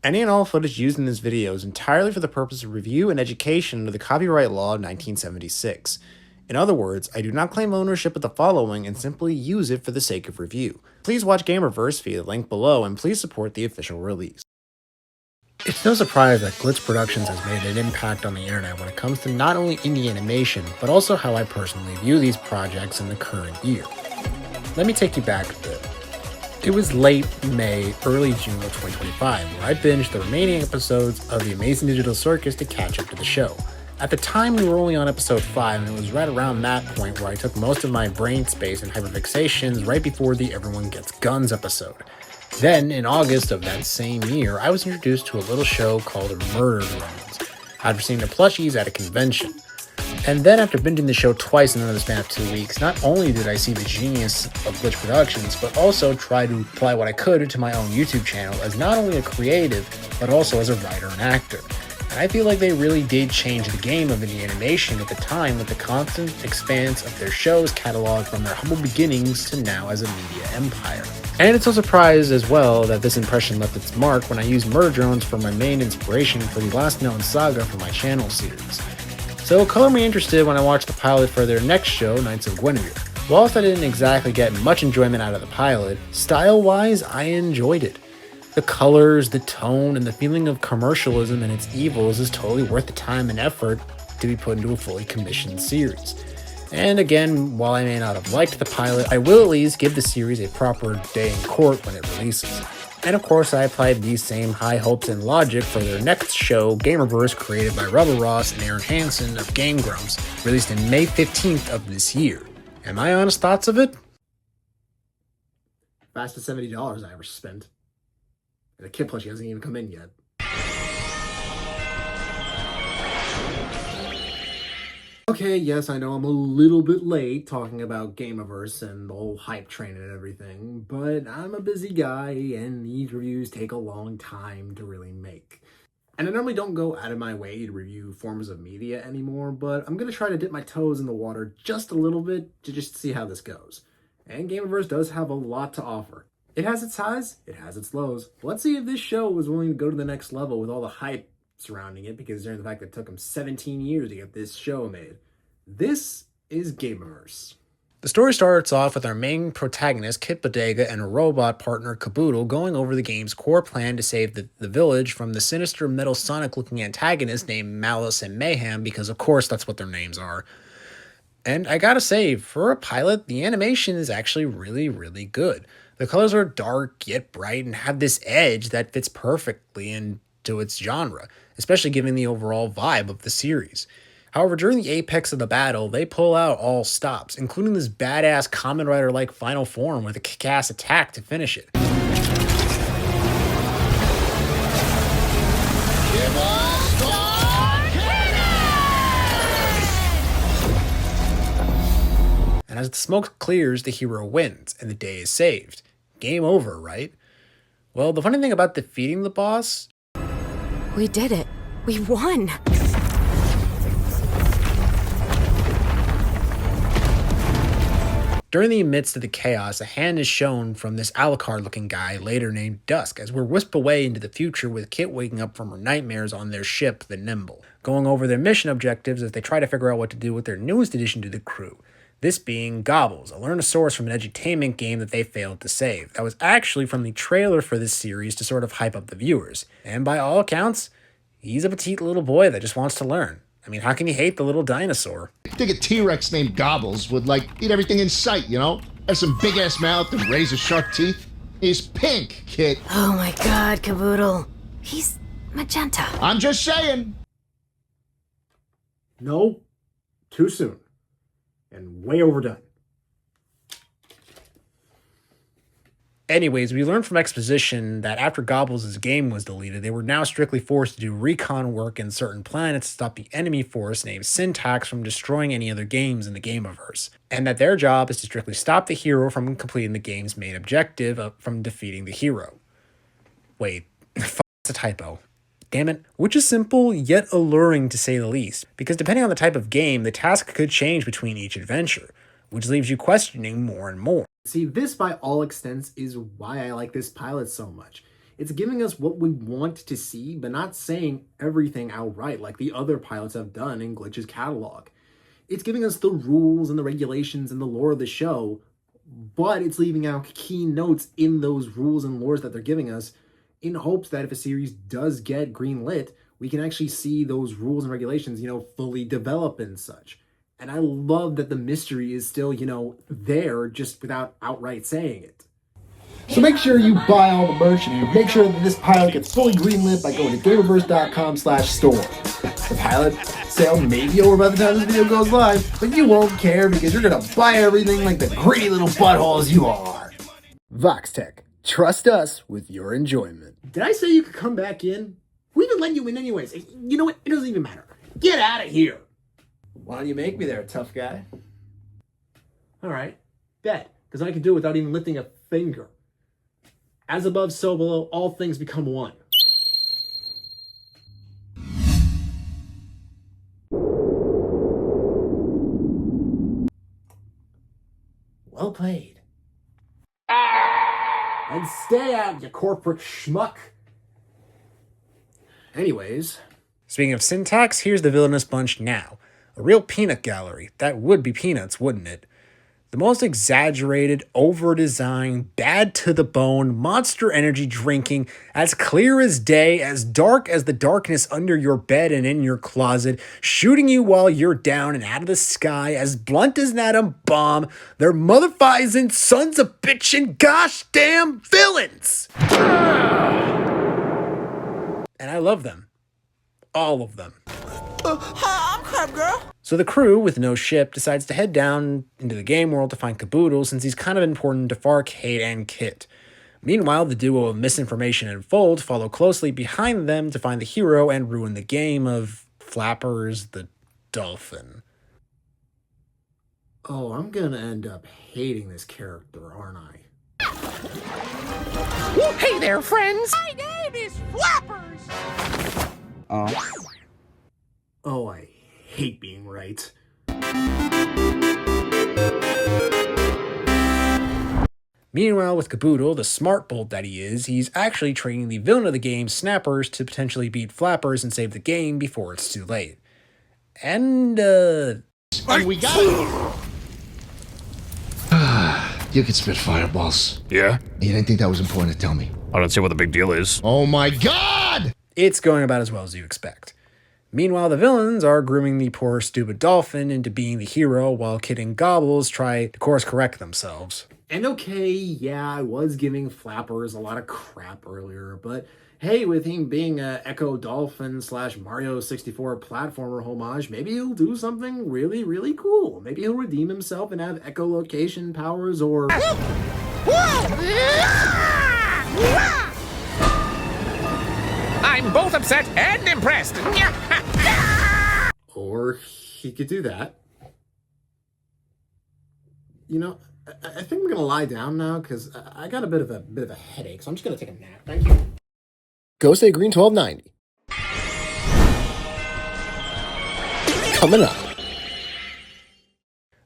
Any and all footage used in this video is entirely for the purpose of review and education under the copyright law of 1976. In other words, I do not claim ownership of the following and simply use it for the sake of review. Please watch Gameoverse via the link below and please support the official release. It's no surprise that Glitch Productions has made an impact on the internet when it comes to not only indie animation, but also how I personally view these projects in the current year. Let me take you back a bit. It was late May, early June of 2025, where I binged the remaining episodes of The Amazing Digital Circus to catch up to the show. At the time, we were only on episode 5, and it was right around that point where I took most of my brain space and hyperfixations right before the Everyone Gets Guns episode. Then, in August of that same year, I was introduced to a little show called Murder Drones, after seeing the plushies at a convention. And then after binging the show twice in the span of 2 weeks, not only did I see the genius of Glitch Productions, but also try to apply what I could to my own YouTube channel as not only a creative, but also as a writer and actor. And I feel like they really did change the game of indie animation at the time with the constant expanse of their shows catalog from their humble beginnings to now as a media empire. And it's no surprise as well that this impression left its mark when I used Murder Drones for my main inspiration for the last known saga for my channel series. So color me interested when I watched the pilot for their next show, Knights of Guinevere. Whilst I didn't exactly get much enjoyment out of the pilot, style-wise I enjoyed it. The colors, the tone, and the feeling of commercialism and its evils is totally worth the time and effort to be put into a fully commissioned series. And again, while I may not have liked the pilot, I will at least give the series a proper day in court when it releases. And of course, I applied these same high hopes and logic for their next show, Gameoverse, created by Rebel Ross and Aaron Hansen of Game Grumps, released in May 15th of this year. And my honest thoughts of it? Fastest $70 I ever spent. And the kid plushie hasn't even come in yet. Okay, yes, I know I'm a little bit late talking about Gameoverse and the whole hype train and everything, but I'm a busy guy and these reviews take a long time to really make. And I normally don't go out of my way to review forms of media anymore, but I'm going to try to dip my toes in the water just a little bit to just see how this goes. And Gameoverse does have a lot to offer. It has its highs, it has its lows. Let's see if this show is willing to go to the next level with all the hype surrounding it, because during the fact that it took them 17 years to get this show made. This is Gameoverse. The story starts off with our main protagonist, Kit Bodega, and a robot partner, Caboodle, going over the game's core plan to save the village from the sinister Metal Sonic-looking antagonist named Malice and Mayhem, because of course that's what their names are. And I gotta say, for a pilot, the animation is actually really, really good. The colors are dark yet bright and have this edge that fits perfectly into its genre, especially given the overall vibe of the series. However, during the apex of the battle, they pull out all stops, including this badass Kamen Rider-like final form with a kick-ass attack to finish it. And as the smoke clears, the hero wins, and the day is saved. Game over, right? Well, the funny thing about defeating the boss... We did it. We won! During the midst of the chaos, a hand is shown from this Alucard-looking guy, later named Dusk, as we're whisked away into the future with Kit waking up from her nightmares on their ship, the Nimble, going over their mission objectives as they try to figure out what to do with their newest addition to the crew. This being Gobbles, a Learnosaurus from an edutainment game that they failed to save. That was actually from the trailer for this series to sort of hype up the viewers. And by all accounts, he's a petite little boy that just wants to learn. I mean, how can you hate the little dinosaur? I think a T-Rex named Gobbles would, eat everything in sight, you know? Have some big-ass mouth and razor-sharp teeth. He's pink, Kit. Oh my god, Caboodle. He's magenta. I'm just saying. No, too soon. And way overdone. Anyways, we learned from exposition that after Gobbles' game was deleted, they were now strictly forced to do recon work in certain planets to stop the enemy force named Syntax from destroying any other games in the Gameoverse, and that their job is to strictly stop the hero from completing the game's main objective from defeating the hero. Wait, that's a typo. Damn it, which is simple yet alluring to say the least, because depending on the type of game, the task could change between each adventure, which leaves you questioning more and more. See, this by all extents is why I like this pilot so much. It's giving us what we want to see, but not saying everything outright like the other pilots have done in Glitch's catalog. It's giving us the rules and the regulations and the lore of the show, but it's leaving out key notes in those rules and lores that they're giving us in hopes that if a series does get greenlit, we can actually see those rules and regulations, fully develop and such. And I love that the mystery is still, there just without outright saying it. So make sure you buy all the merch and make sure that this pilot gets fully greenlit by going to Gameoverse.com/store. The pilot sale may be over by the time this video goes live, but you won't care because you're gonna buy everything like the greedy little buttholes you are. VoxTech, trust us with your enjoyment. Did I say you could come back in? We even let you in anyways. You know what? It doesn't even matter. Get out of here. Why don't you make me there, tough guy? All right, bet, because I can do it without even lifting a finger. As above, so below, all things become one. Well played. And stay out, you corporate schmuck. Anyways. Speaking of syntax, here's the villainous bunch now. A real peanut gallery. That would be peanuts, wouldn't it? The most exaggerated, over-designed, bad to the bone, monster energy drinking, as clear as day, as dark as the darkness under your bed and in your closet, shooting you while you're down and out of the sky, as blunt as an atom bomb, they're motherfucking sons of bitchin' gosh damn villains! And I love them. All of them. Hi, I'm Crab Girl. So the crew, with no ship, decides to head down into the game world to find Caboodle since he's kind of important to Farcade and Kit. Meanwhile, the duo of Misinformation and Fold follow closely behind them to find the hero and ruin the game of Flappers the Dolphin. Oh, I'm gonna end up hating this character, aren't I? Hey there, friends. My name is Flappers. Oh, I hate being right. Meanwhile, with Caboodle, the smart bolt that he is, he's actually training the villain of the game, Snappers, to potentially beat Flappers and save the game before it's too late. And we got it. You can spit fireballs. Yeah? You didn't think that was important to tell me. I don't see what the big deal is. Oh my god! It's going about as well as you expect. Meanwhile, the villains are grooming the poor stupid dolphin into being the hero while Kid and Gobbles try to course correct themselves. And okay, yeah, I was giving Flappers a lot of crap earlier, but hey, with him being a Echo Dolphin / Mario 64 platformer homage, maybe he'll do something really, really cool. Maybe he'll redeem himself and have echolocation powers or... I'm both upset and impressed. Or he could do that. You know, I think I'm gonna lie down now because I got a bit of a headache, so I'm just gonna take a nap. Thank you. Go Stay Green 1290. Coming up.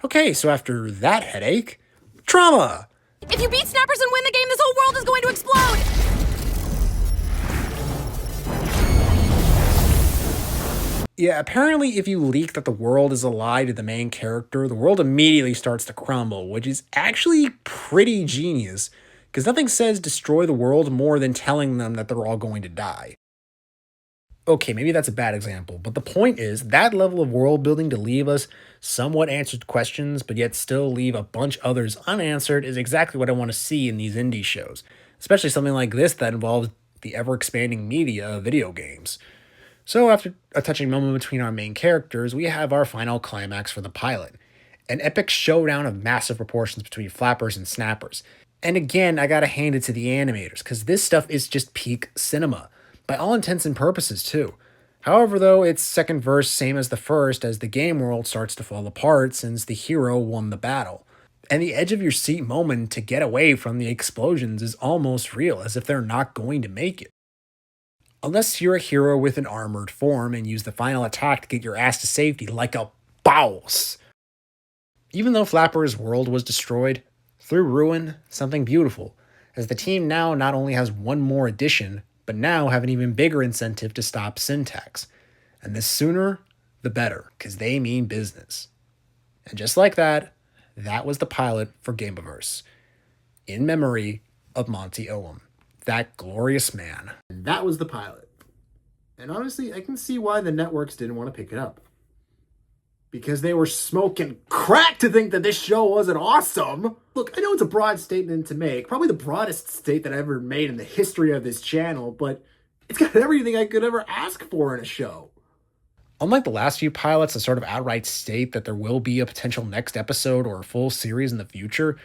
Okay, so after that headache, trauma. If you beat Snappers and win the game, this whole world is going to explode! Yeah, apparently if you leak that the world is a lie to the main character, the world immediately starts to crumble, which is actually pretty genius, because nothing says destroy the world more than telling them that they're all going to die. Okay, maybe that's a bad example, but the point is, that level of world building to leave us somewhat answered questions, but yet still leave a bunch others unanswered is exactly what I want to see in these indie shows, especially something like this that involves the ever-expanding media of video games. So after a touching moment between our main characters, we have our final climax for the pilot. An epic showdown of massive proportions between Flappers and Snappers. And again, I gotta hand it to the animators, because this stuff is just peak cinema. By all intents and purposes, too. However, though, its second verse same as the first as the game world starts to fall apart since the hero won the battle. And the edge of your seat moment to get away from the explosions is almost real, as if they're not going to make it. Unless you're a hero with an armored form and use the final attack to get your ass to safety like a boss. Even though Flapper's world was destroyed, through ruin, something beautiful, as the team now not only has one more addition, but now have an even bigger incentive to stop Syntax. And the sooner, the better, because they mean business. And just like that, that was the pilot for Gameoverse, in memory of Monty Oum, that glorious man. And that was the pilot. And honestly, I can see why the networks didn't want to pick it up. Because they were smoking crack to think that this show wasn't awesome. Look, I know it's a broad statement to make, probably the broadest state that I ever made in the history of this channel, but it's got everything I could ever ask for in a show. Unlike the last few pilots that sort of outright state that there will be a potential next episode or a full series in the future,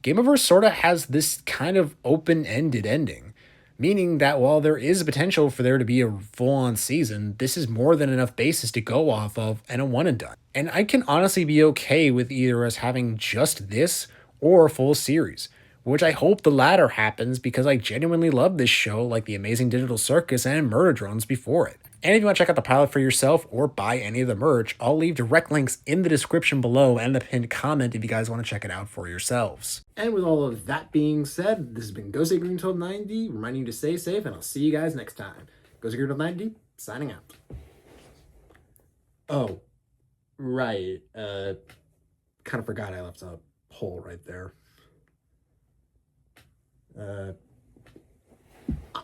Gameoverse sort of has this kind of open-ended ending, meaning that while there is a potential for there to be a full-on season, this is more than enough basis to go off of and a one and done. And I can honestly be okay with either us having just this or a full series, which I hope the latter happens because I genuinely love this show like The Amazing Digital Circus and Murder Drones before it. And if you want to check out the pilot for yourself or buy any of the merch, I'll leave direct links in the description below and the pinned comment if you guys want to check it out for yourselves. And with all of that being said, this has been GhostGreen1290, reminding you to stay safe, and I'll see you guys next time. GhostGreen1290, signing out. Oh, right. Kind of forgot I left a hole right there.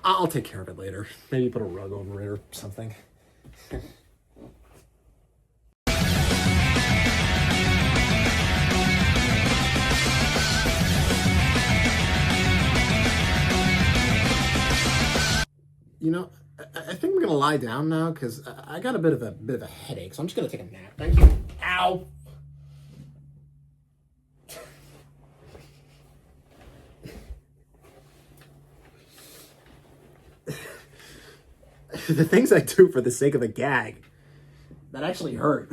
I'll take care of it later. Maybe put a rug over it or something. You know, I think I'm gonna lie down now because I got a bit of a headache, so I'm just gonna take a nap. Thank you. Ow. The things I do for the sake of a gag that actually hurt.